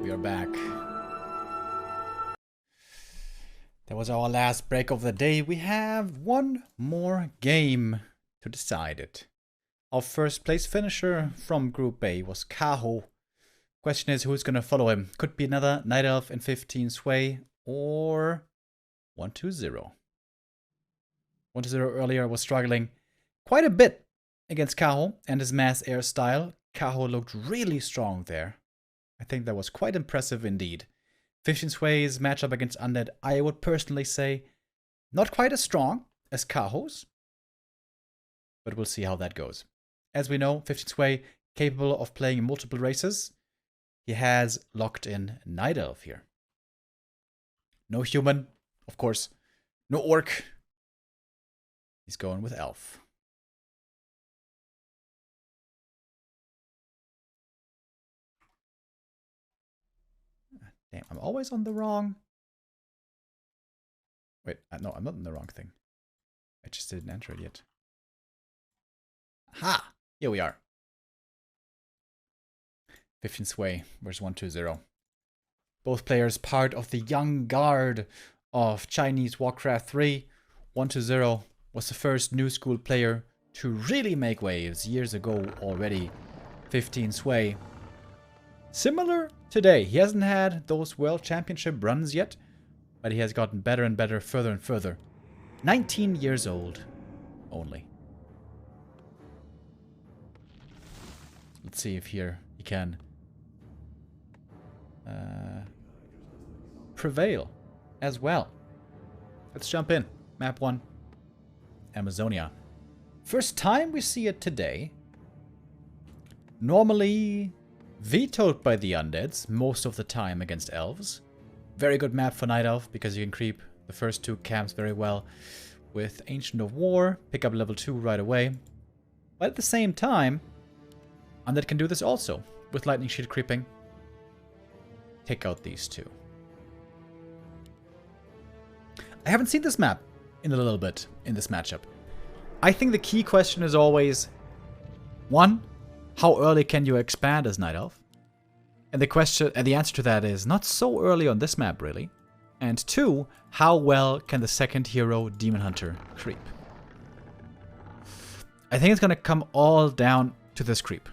We are back. That was our last break of the day. We have one more game to decide it. Our first place finisher from Group A was Kaho. Question is, who's going to follow him? Could be another Night Elf in 15 Sway or 1-2-0. 1-0 earlier was struggling quite a bit against Kaho and his mass air style. Kaho looked really strong there. I think that was quite impressive indeed. 15 Sway's matchup against Undead, I would personally say, not quite as strong as Kaho's. But we'll see how that goes. As we know, 15 Sway capable of playing multiple races. He has locked in Night Elf here. No human, of course. No orc. He's going with Elf. Damn, I'm always on the wrong... Wait, no, I'm not on the wrong thing. I just didn't enter it yet. Ha! Here we are. 15 Sway versus 1-2-0. Both players part of the young guard of Chinese Warcraft 3. 1-2-0 was the first new school player to really make waves years ago already. 15 Sway. Similar today. He hasn't had those World Championship runs yet, but he has gotten better and better, further and further. 19 years old only. Let's see if here he can prevail as well. Let's jump in. Map 1. Amazonia. First time we see it today. Normally vetoed by the undeads most of the time against elves. Very good map for Night Elf because you can creep the first two camps very well with Ancient of War, pick up level 2 right away. But at the same time, Undead can do this also with Lightning Shield creeping. Take out these two. I haven't seen this map in a little bit in this matchup. I think the key question is always, 1, how early can you expand as Night Elf? And the answer to that is not so early on this map, really. And 2, how well can the second hero, Demon Hunter, creep? I think it's going to come all down to this creep.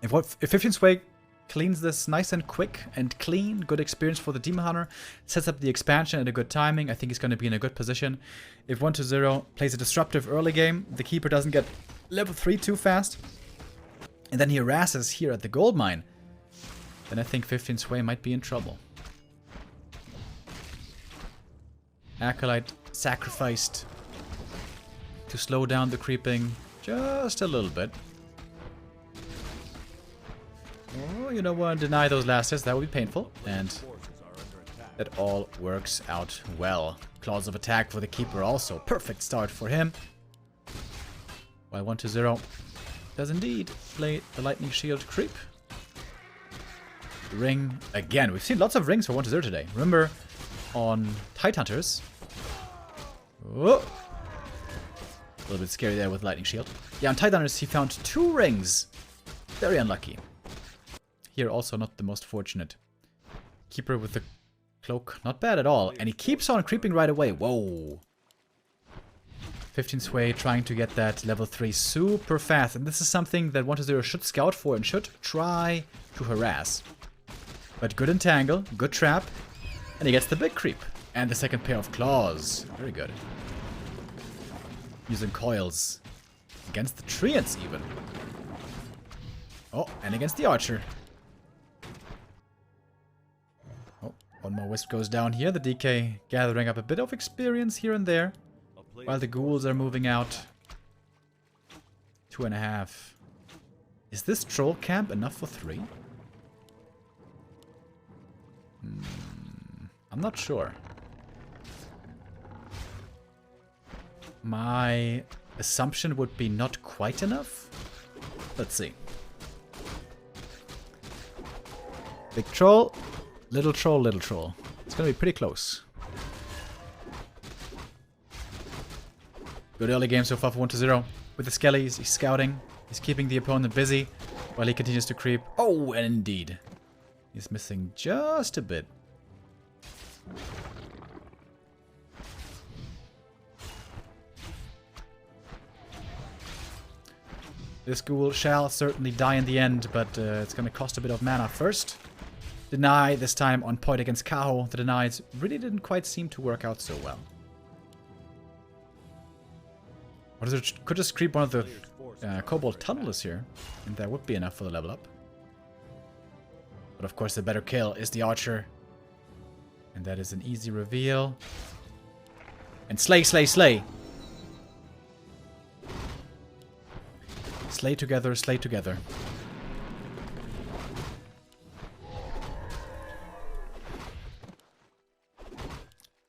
If 15 Sway cleans this nice and quick and clean, good experience for the Demon Hunter, sets up the expansion at a good timing, I think he's going to be in a good position. If 1-2-0 plays a disruptive early game, the Keeper doesn't get level 3 too fast, and then he harasses here at the gold mine, then I think 15 Sway might be in trouble. Acolyte sacrificed to slow down the creeping just a little bit. Oh, you don't want to deny those last hits, that would be painful. And that all works out well. Claws of attack for the Keeper also. Perfect start for him. While 1-2-0 does indeed play the Lightning Shield creep. Ring again. We've seen lots of rings for 1-2-0 today. Remember on Tidehunters. Oh, a little bit scary there with Lightning Shield. Yeah, on Tidehunters he found 2 rings. Very unlucky. Here also not the most fortunate. Keeper with the cloak, not bad at all. And he keeps on creeping right away. Whoa. 15 Sway trying to get that level 3 super fast. And this is something that 1-2-0 should scout for and should try to harass. But good entangle, good trap. And he gets the big creep. And the second pair of claws. Very good. Using coils. Against the Treants even. Oh, and against the Archer. Oh, one more Wisp goes down here. The DK gathering up a bit of experience here and there. While the ghouls are moving out. 2.5. Is this troll camp enough for 3? I'm not sure. My assumption would be not quite enough. Let's see. Big troll, little troll, little troll. It's gonna be pretty close. Good early game so far for 1-0. With the skellies, he's scouting. He's keeping the opponent busy while he continues to creep. Oh, and indeed. He's missing just a bit. This ghoul shall certainly die in the end, but it's gonna cost a bit of mana first. Deny, this time on point against Kaho. The denies really didn't quite seem to work out so well. What is it? Could just creep one of the Kobold Tunnelers here, and that would be enough for the level up. But of course the better kill is the Archer. And that is an easy reveal. And slay, slay, slay! Slay together, slay together.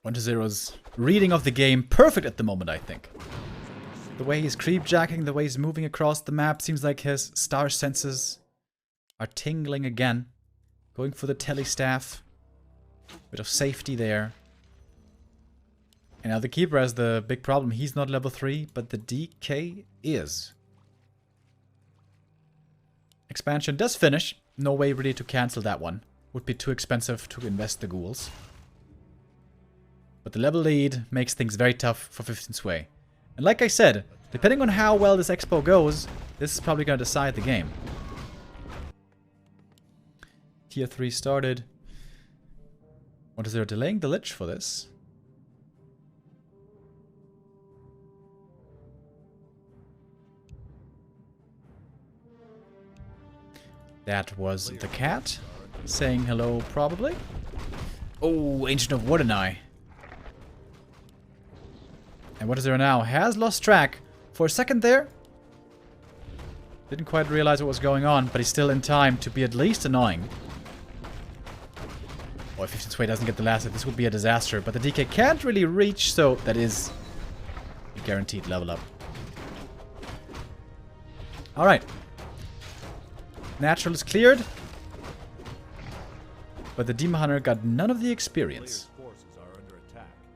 One2Zero's reading of the game perfect at the moment, I think. The way he's creepjacking, the way he's moving across the map, seems like his star senses are tingling again. Going for the telestaff. Bit of safety there. And now the Keeper has the big problem. He's not level 3, but the DK is. Expansion does finish. No way really to cancel that one. Would be too expensive to invest the ghouls. But the level lead makes things very tough for 15 Sway. And like I said, depending on how well this expo goes, this is probably going to decide the game. Tier 3 started. One2Zero delaying the Lich for this. That was the cat saying hello, probably. Oh, Ancient of Wardenai. And One2Zero now has lost track for a second there. Didn't quite realize what was going on, but he's still in time to be at least annoying. Oh, if 15 Sway doesn't get the last hit, this would be a disaster. But the DK can't really reach, so that is a guaranteed level up. Alright. Natural is cleared. But the Demon Hunter got none of the experience.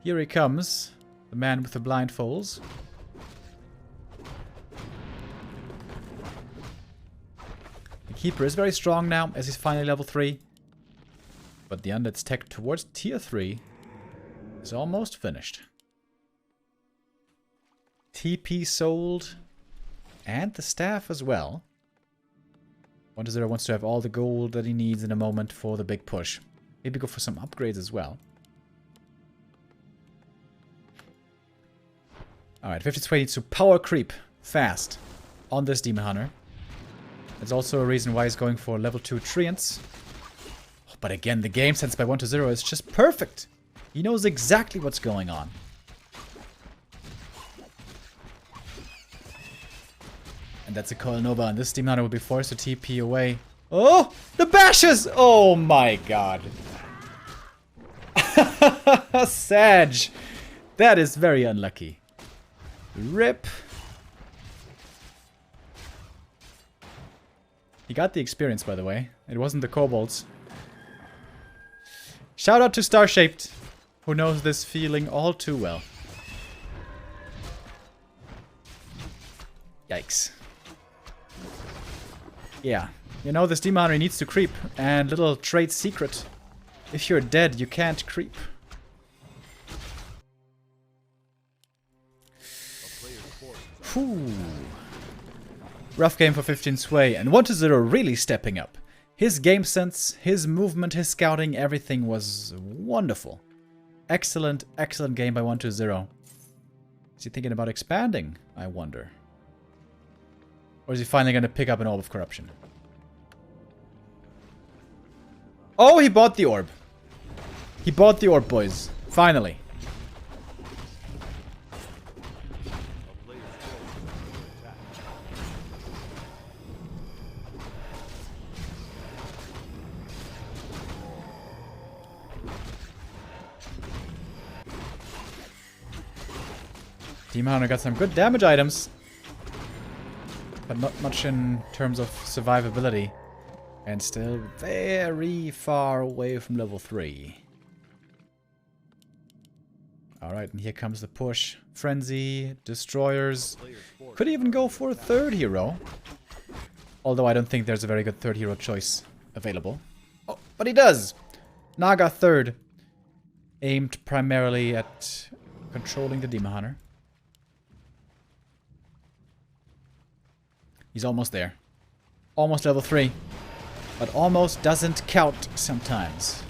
Here he comes. The man with the blindfolds. The Keeper is very strong now, as he's finally level 3. But the Undead's tech towards tier 3 is almost finished. TP sold. And the staff as well. One2Zero wants to have all the gold that he needs in a moment for the big push. Maybe go for some upgrades as well. Alright, 15 Sway needs to power creep fast on this Demon Hunter. That's also a reason why he's going for level 2 Treants. But again, the game sense by One2Zero is just perfect. He knows exactly what's going on. And that's a Coil Nova, and this Demon Hunter will be forced to TP away. Oh! The bashes! Oh my god. Sag. That is very unlucky. RIP. He got the experience, by the way. It wasn't the kobolds. Shout out to Starshaped, who knows this feeling all too well. Yikes. Yeah, you know, this Demon Hunter needs to creep, and little trade secret. If you're dead, you can't creep. Whew. Rough game for 15 Sway, and One2Zero really stepping up. His game sense, his movement, his scouting, everything was wonderful. Excellent, excellent game by One2Zero. Is he thinking about expanding, I wonder? Or is he finally going to pick up an Orb of Corruption? Oh, he bought the Orb. He bought the Orb, boys. Finally. Demon Hunter got some good damage items. But not much in terms of survivability. And still very far away from level 3. Alright, and here comes the push. Frenzy, Destroyers. Could even go for a third hero. Although I don't think there's a very good third hero choice available. Oh, But he does! Naga third. Aimed primarily at controlling the Demon Hunter. He's almost there. Almost level 3. But almost doesn't count sometimes.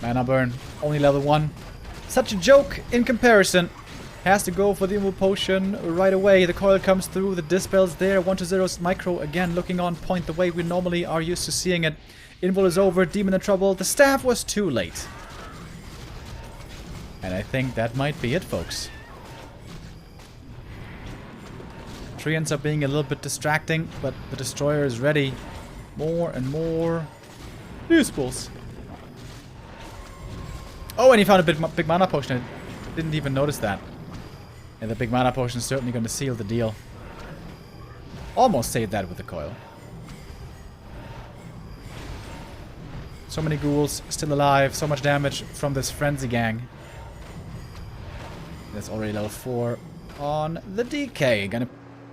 Mana burn. Only level 1. Such a joke in comparison. Has to go for the Invul Potion right away. The coil comes through. The Dispel's there. 1-0's Micro again looking on point the way we normally are used to seeing it. Invul is over. Demon in trouble. The staff was too late. And I think that might be it, folks. Treants are being a little bit distracting, but the Destroyer is ready. More and more usefuls. Oh, and he found a big mana potion. I didn't even notice that. And the big mana potion is certainly going to seal the deal. Almost saved that with the coil. So many ghouls still alive. So much damage from this frenzy gang. That's already level 4 on the DK. Gonna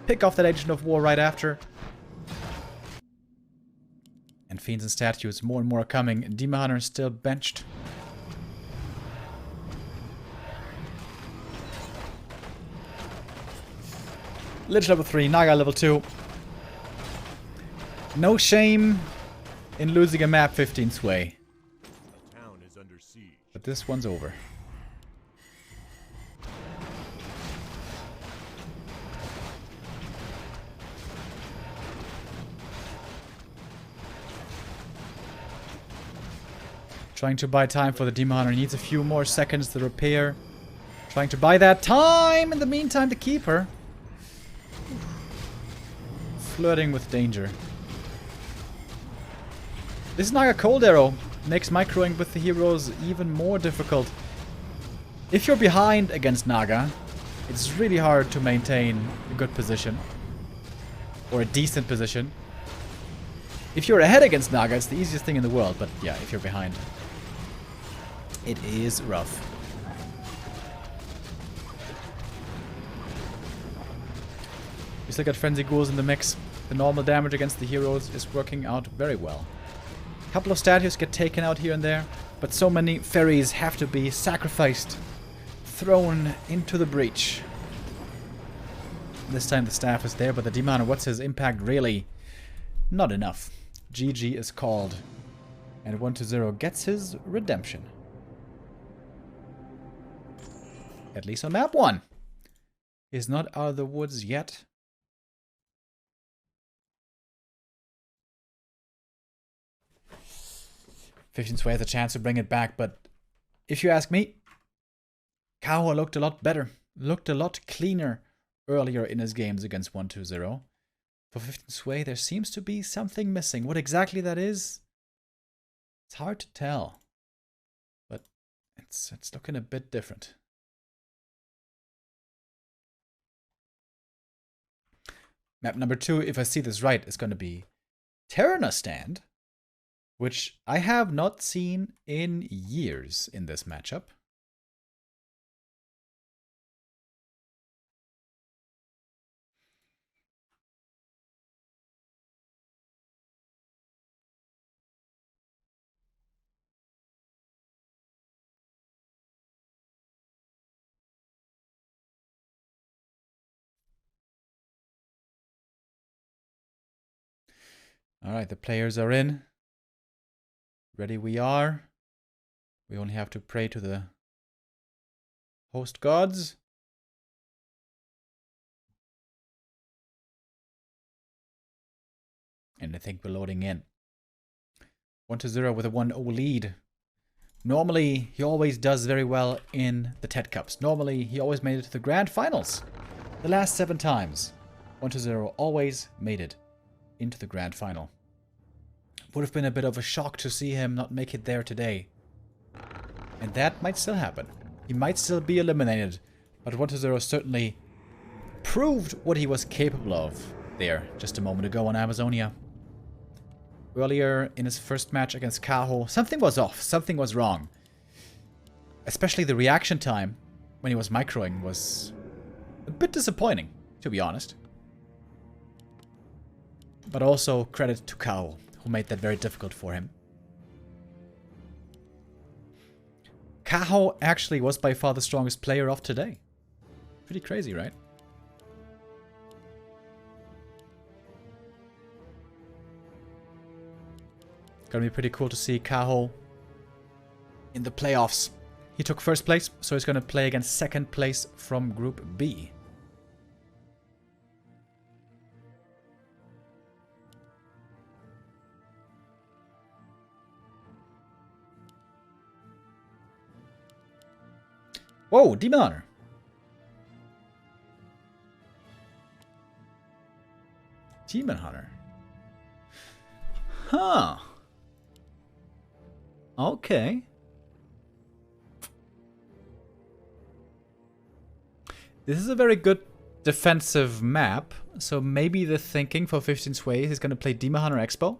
pick off that Agent of War right after. And Fiends and Statues, more and more are coming. Demon Hunter is still benched. Lich level 3, Naga level 2. No shame in losing a map 15 sway. Town is under siege. But this one's over. Trying to buy time for the Demon Hunter. He needs a few more seconds to repair. Trying to buy that time in the meantime to keep her. Flirting with danger. This Naga Cold Arrow makes microing with the heroes even more difficult. If you're behind against Naga, it's really hard to maintain a good position. Or a decent position. If you're ahead against Naga, it's the easiest thing in the world. But yeah, if you're behind, it is rough. We still got Frenzy Ghouls in the mix. The normal damage against the heroes is working out very well. A couple of statues get taken out here and there, but so many fairies have to be sacrificed, thrown into the breach. This time the staff is there, but the Demon Hunter, what's his impact really? Not enough. GG is called. And 1-0 gets his redemption. At least on map 1. Is not out of the woods yet. Sway has a chance to bring it back, but if you ask me, Kaho looked a lot better, looked a lot cleaner earlier in his games against 1-0. For 15 Sway, there seems to be something missing. What exactly that is, it's hard to tell, but it's looking a bit different. Map number 2, if I see this right, is going to be Terenas Stand, which I have not seen in years in this matchup. All right, the players are in. Ready we are. We only have to pray to the host gods. And I think we're loading in. 1-0 with a 1-0 lead. Normally, he always does very well in the TeD Cups. Normally, he always made it to the grand finals. The last 7 times, 1-0 always made it into the grand final. Would have been a bit of a shock to see him not make it there today. And that might still happen. He might still be eliminated. But 1-0 certainly proved what he was capable of there just a moment ago on Amazonia. Earlier in his first match against Kaho, something was off. Something was wrong. Especially the reaction time when he was microing was a bit disappointing, to be honest. But also credit to Kao, who made that very difficult for him. Kao actually was by far the strongest player of today. Pretty crazy, right? Gonna be pretty cool to see Kao in the playoffs. He took first place, so he's gonna play against second place from Group B. Whoa, Demon Hunter. Demon Hunter. Huh. Okay. This is a very good defensive map, so maybe the thinking for 15 Sways is going to play Demon Hunter Expo.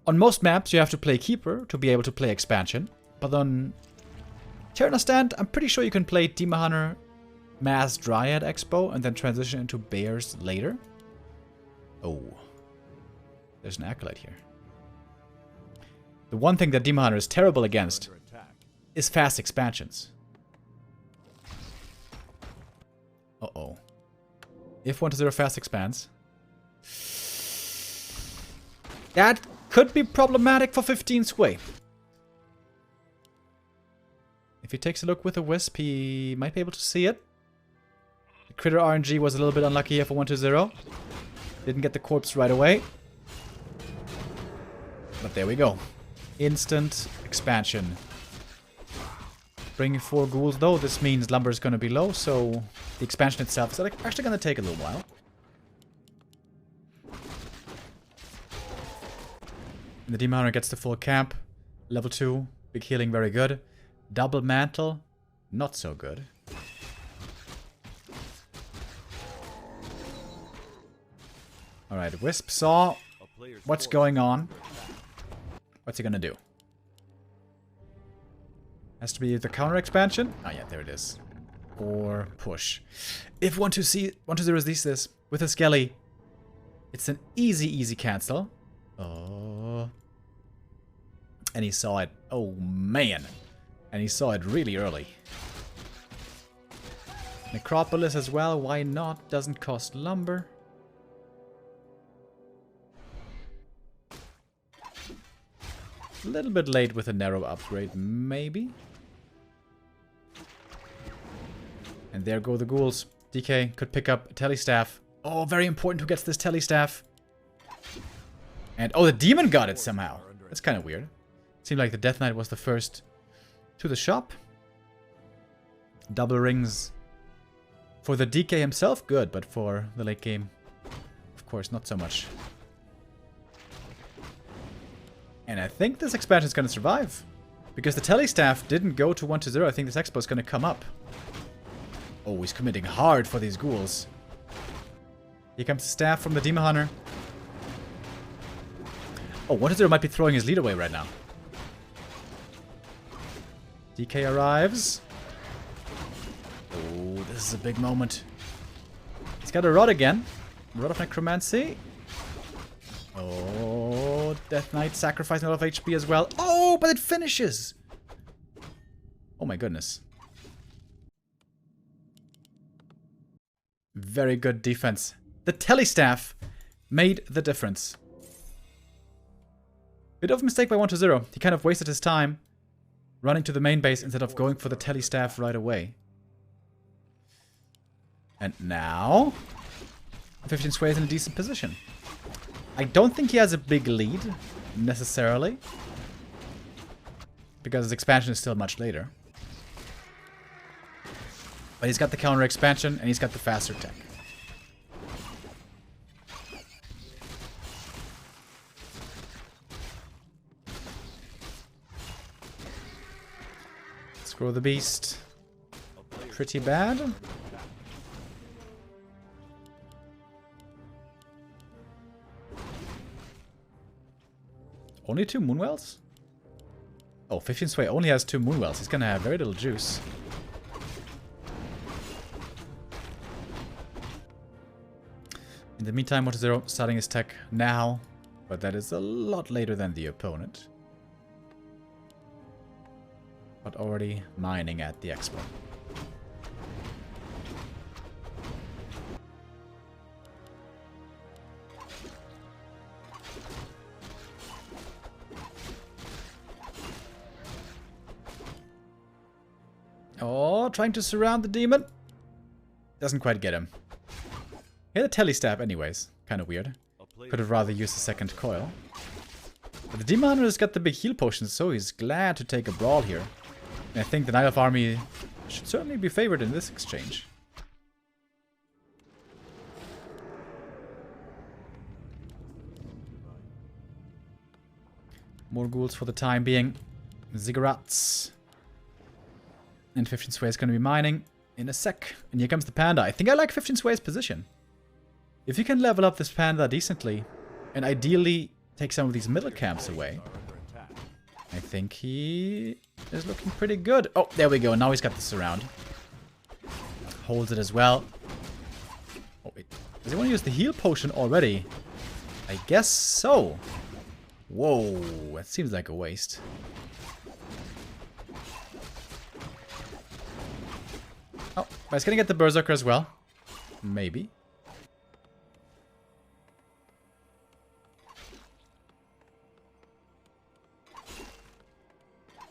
On most maps, you have to play Keeper to be able to play Expansion, but on Terenas Stand, I'm pretty sure you can play Demon Hunter Mass Dryad Expo and then transition into Bears later. Oh. There's an Acolyte here. The one thing that Demon Hunter is terrible against is fast expansions. Uh-oh. If 1-0 fast expands, that could be problematic for 15 Sway. If he takes a look with a Wisp, he might be able to see it. The Critter RNG was a little bit unlucky here for 1-0. Didn't get the corpse right away. But there we go. Instant expansion. Bringing 4 ghouls though, this means lumber is going to be low, so the expansion itself is actually going to take a little while. And the Demon Hunter gets the full camp. Level 2, big healing, very good. Double mantle, not so good. Alright, Wisp saw what's going on. What's he gonna do? Has to be the counter expansion. Oh yeah, there it is. Or push. If 1-2-0 sees this with a Skelly, it's an easy cancel. Oh. And he saw it. Oh man. And he saw it really early. Necropolis as well, why not? Doesn't cost lumber. A little bit late with a narrow upgrade, maybe. And there go the ghouls. DK could pick up a Telestaff. Oh, very important who gets this Telestaff. And oh, the demon got it somehow. That's kind of weird. Seemed like the Death Knight was the first to the shop. Double rings for the DK himself, good, but for the late game, of course, not so much. And I think this expansion is going to survive. Because the Telestaff didn't go to 1-0. I think this expo is going to come up. Oh, he's committing hard for these ghouls. Here comes the staff from the Demon Hunter. Oh, 1-0 might be throwing his lead away right now. DK arrives. Oh, this is a big moment. He's got a Rod again. Rod of Necromancy. Oh, Death Knight sacrificing a lot of HP as well. Oh, but it finishes! Oh my goodness. Very good defense. The Telestaff made the difference. Bit of a mistake by 1-0. He kind of wasted his time running to the main base instead of going for the Telestaff right away. And now 15 Sway is in a decent position. I don't think he has a big lead, necessarily. Because his expansion is still much later. But he's got the counter expansion, and he's got the faster tech. Scroll the beast. Pretty bad. Only 2 Moonwells? Oh, 15 Sway only has 2 Moonwells. He's gonna have very little juice. In the meantime, TeD starting his tech now, but that is a lot later than the opponent. But already mining at the expo. Oh, trying to surround the demon. Doesn't quite get him. He had a telestab anyways. Kind of weird. Could have rather used the second coil. But the demon hunter has got the big heal potion, so he's glad to take a brawl here. And I think the Night Elf army should certainly be favored in this exchange. More ghouls for the time being. Ziggurats. And 15 Sway is going to be mining in a sec. And here comes the panda. I think I like 15 Sway's position. If you can level up this panda decently, and ideally take some of these middle camps away, I think he is looking pretty good. Oh, there we go. Now he's got the surround. Holds it as well. Oh, wait. Does he want to use the heal potion already? I guess so. Whoa, that seems like a waste. Oh, but he's gonna get the Berserker as well. Maybe.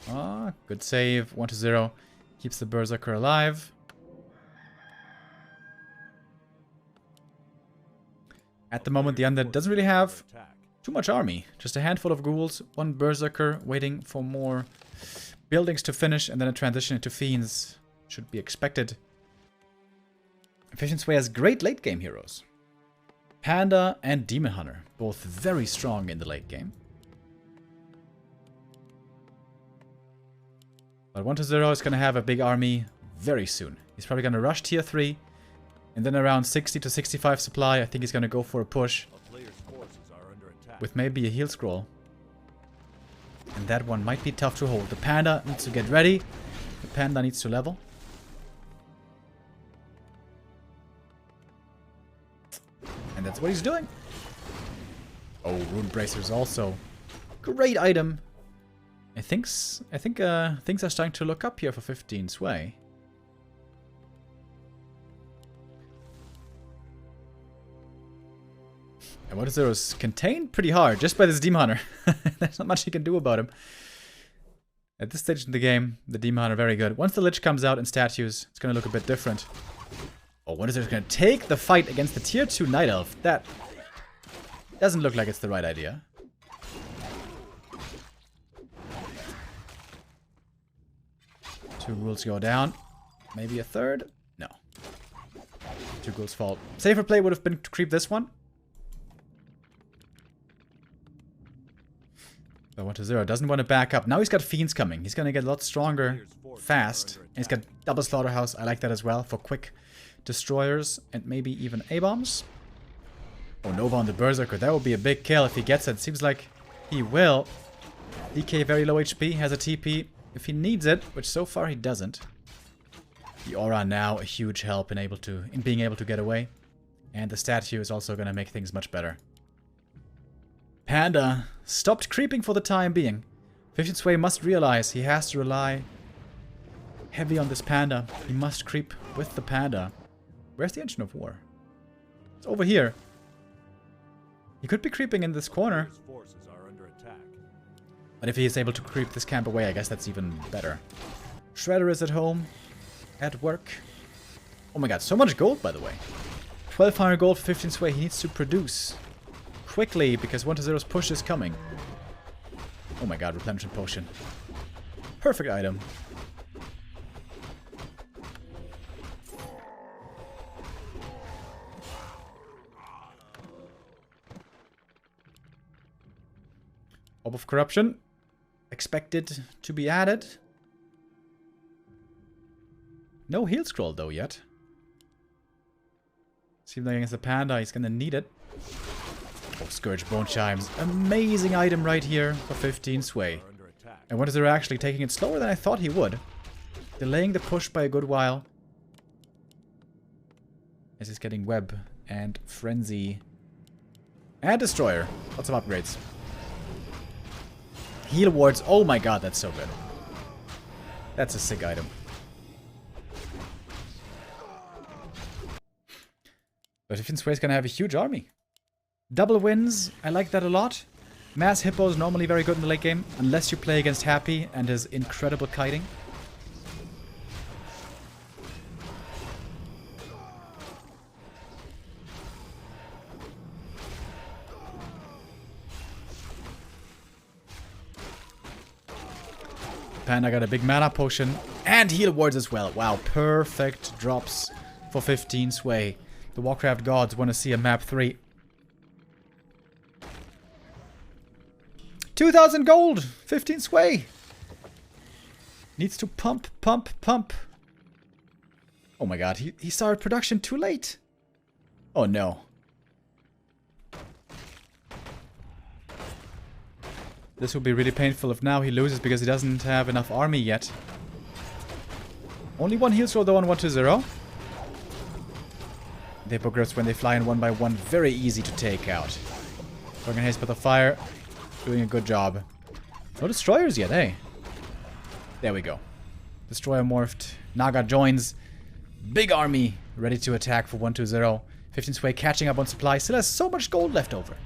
Ah, good save. 1-0. Keeps the Berserker alive. At the moment, the Undead doesn't really have too much army. Just a handful of ghouls, one Berserker waiting for more buildings to finish, and then a transition into Fiends should be expected. 15 Sway has great late game heroes. Panda and Demon Hunter, both very strong in the late game. But 1-0 is going to have a big army very soon. He's probably going to rush tier 3. And then around 60 to 65 supply, I think he's going to go for a push. With maybe a heal scroll. And that one might be tough to hold. The panda needs to get ready. The panda needs to level. And that's what he's doing. Oh, Rune Bracers also. Great item. I think things are starting to look up here for 15 Sway. And 1-0 is contained pretty hard just by this Demon Hunter. There's not much you can do about him. At this stage in the game, the Demon Hunter very good. Once the Lich comes out in statues, it's going to look a bit different. Oh, 1-0 is going to take the fight against the tier 2 Night Elf. That doesn't look like it's the right idea. Two ghouls go down. Maybe a third? No. Two ghouls fall. Safer play would have been to creep this one. But 1-0 doesn't want to back up. Now he's got Fiends coming. He's going to get a lot stronger fast. And he's got double Slaughterhouse. I like that as well for quick destroyers and maybe even A-bombs. Oh, Nova on the Berserker. That would be a big kill if he gets it. Seems like he will. DK very low HP. Has a TP. If he needs it, which so far he doesn't. The aura now a huge help in being able to get away. And the statue is also going to make things much better. Panda stopped creeping for the time being. 15 Sway must realize he has to rely heavy on this panda. He must creep with the panda. Where's the Engine of War? It's over here. He could be creeping in this corner. But if he is able to creep this camp away, I guess that's even better. Shredder is at home. At work. Oh my god, so much gold, by the way. 1200 gold for 15 Sway. He needs to produce quickly because 1-0's push is coming. Oh my god, replenishment potion. Perfect item. Orb of Corruption. Expected to be added. No heal scroll though yet. Seems like against the panda he's gonna need it. Oh, Scourge Bone Chimes. Amazing item right here for 15 Sway. And 1-0 actually taking it slower than I thought he would. Delaying the push by a good while. As he's getting web And Frenzy. And Destroyer. Lots of upgrades. Heal wards. Oh my god, that's so good. That's a sick item. But 15 Sway's gonna have a huge army. Double wins. I like that a lot. Mass Hippo is normally very good in the late game. Unless you play against Happy and his incredible kiting. Panda got a big mana potion and heal wards as well. Wow, perfect drops for 15 Sway. The Warcraft gods want to see a map 3. 2,000 gold! 15 Sway! Needs to pump, pump, pump. Oh my god, he started production too late. Oh no. This will be really painful if now he loses because he doesn't have enough army yet. Only one heal scroll though on 1-0. The hippogriffs, when they fly in 1 by 1, very easy to take out. Dragon Haste with the fire, doing a good job. No destroyers yet, eh? There we go. Destroyer morphed. Naga joins. Big army ready to attack for 1-0. 15 Sway catching up on supply. Still has so much gold left over.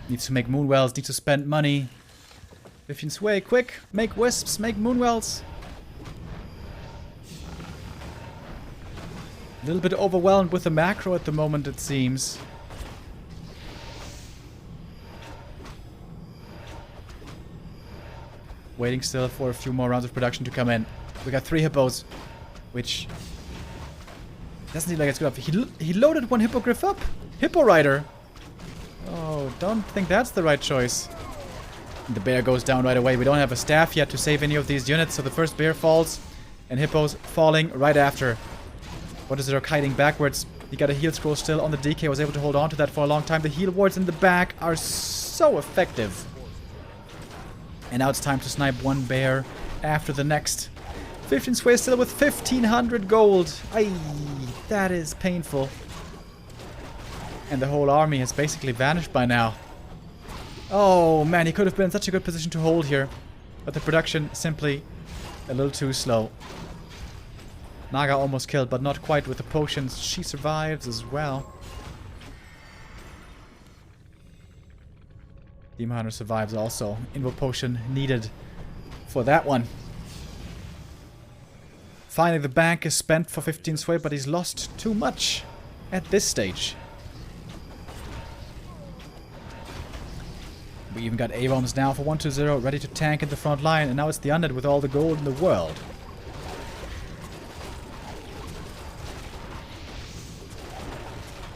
Needs to make moonwells, needs to spend money. 15 Sway, quick! Make wisps, make moonwells! A little bit overwhelmed with the macro at the moment, it seems. Waiting still for a few more rounds of production to come in. We got 3 hippos, which doesn't seem like it's good enough. He loaded 1 hippogriff up! Hippo Rider! Oh, don't think that's the right choice. The bear goes down right away. We don't have a staff yet to save any of these units, so the first bear falls. And Hippo's falling right after. What is it? Kiting backwards. He got a heal scroll still on the DK. Was able to hold on to that for a long time. The heal wards in the back are so effective. And now it's time to snipe one bear after the next. 15 Sway still with 1,500 gold. Aye, that is painful. And the whole army has basically vanished by now. Oh man, he could have been in such a good position to hold here. But the production simply a little too slow. Naga almost killed, but not quite with the potions. She survives as well. Demon Hunter survives also. Invo potion needed for that one. Finally, the bank is spent for 15 Sway, but he's lost too much at this stage. We even got Avons now for 1-0, ready to tank in the front line, and now it's the Undead with all the gold in the world.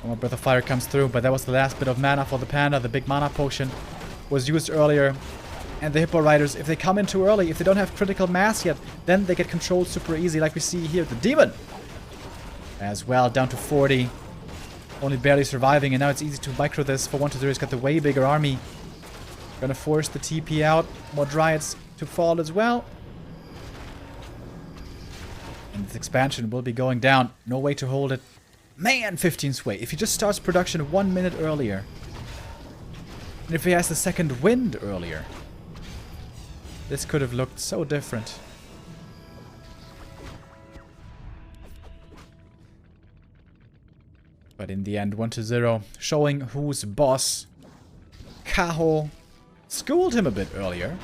One more Breath of Fire comes through, but that was the last bit of mana for the Panda. The big mana potion was used earlier. And the Hippo Riders, if they come in too early, if they don't have critical mass yet, then they get controlled super easy, like we see here. The Demon as well, down to 40. Only barely surviving, and now it's easy to micro this for 1-0. He's got the way bigger army. Gonna force the TP out. More Dryads to fall as well. And this expansion will be going down. No way to hold it. Man, 15 Sway. If he just starts production 1 minute earlier. And if he has the second wind earlier. This could have looked so different. But in the end, 1-0. Showing who's boss. Kaho schooled him a bit earlier,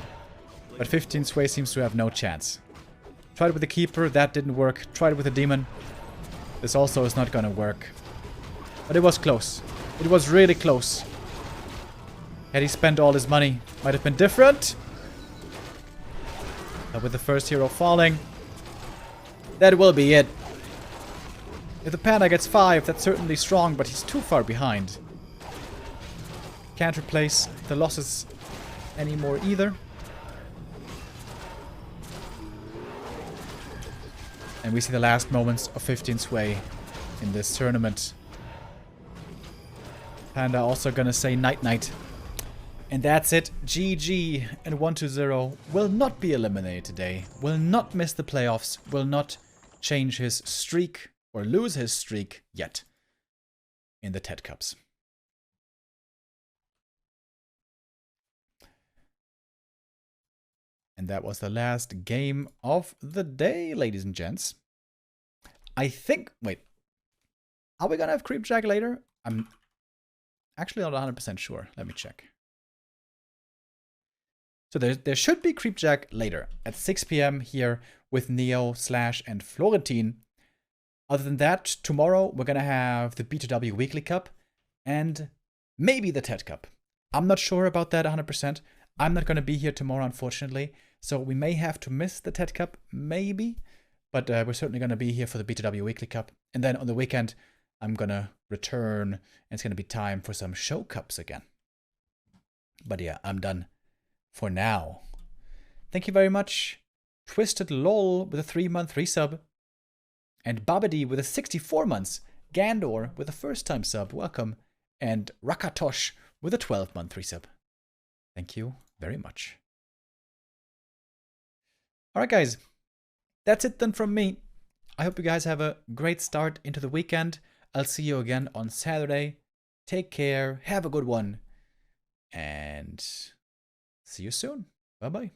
but 15 Sway seems to have no chance. Tried with the Keeper, that didn't work. Tried with the Demon. This also is not gonna work. But it was close. It was really close. Had he spent all his money, might have been different. But with the first hero falling, that will be it. If the Panda gets 5, that's certainly strong, but he's too far behind. Can't replace the losses anymore either. And we see the last moments of 15 Sway in this tournament. Panda also gonna say night-night. And that's it. GG. And 1-0 will not be eliminated today. Will not miss the playoffs. Will not change his streak or lose his streak yet in the TeD Cups. And that was the last game of the day, ladies and gents. I think, wait, are we gonna have Creepjack later? I'm actually not 100% sure. Let me check. So there should be Creepjack later at 6 p.m. here with Neo, Slash, and Florentine. Other than that, tomorrow we're gonna have the B2W Weekly Cup and maybe the TeD Cup. I'm not sure about that 100%. I'm not gonna be here tomorrow, unfortunately. So we may have to miss the TeD Cup, maybe. But we're certainly gonna be here for the B2W Weekly Cup. And then on the weekend, I'm gonna return and it's gonna be time for some show cups again. But yeah, I'm done for now. Thank you very much. Twisted LOL with a 3-month resub. And Babadi with a 64 months. Gandor with a first-time sub. Welcome. And Rakatosh with a 12-month resub. Thank you very much. Alright guys, that's it then from me. I hope you guys have a great start into the weekend. I'll see you again on Saturday. Take care, have a good one, and see you soon. Bye-bye.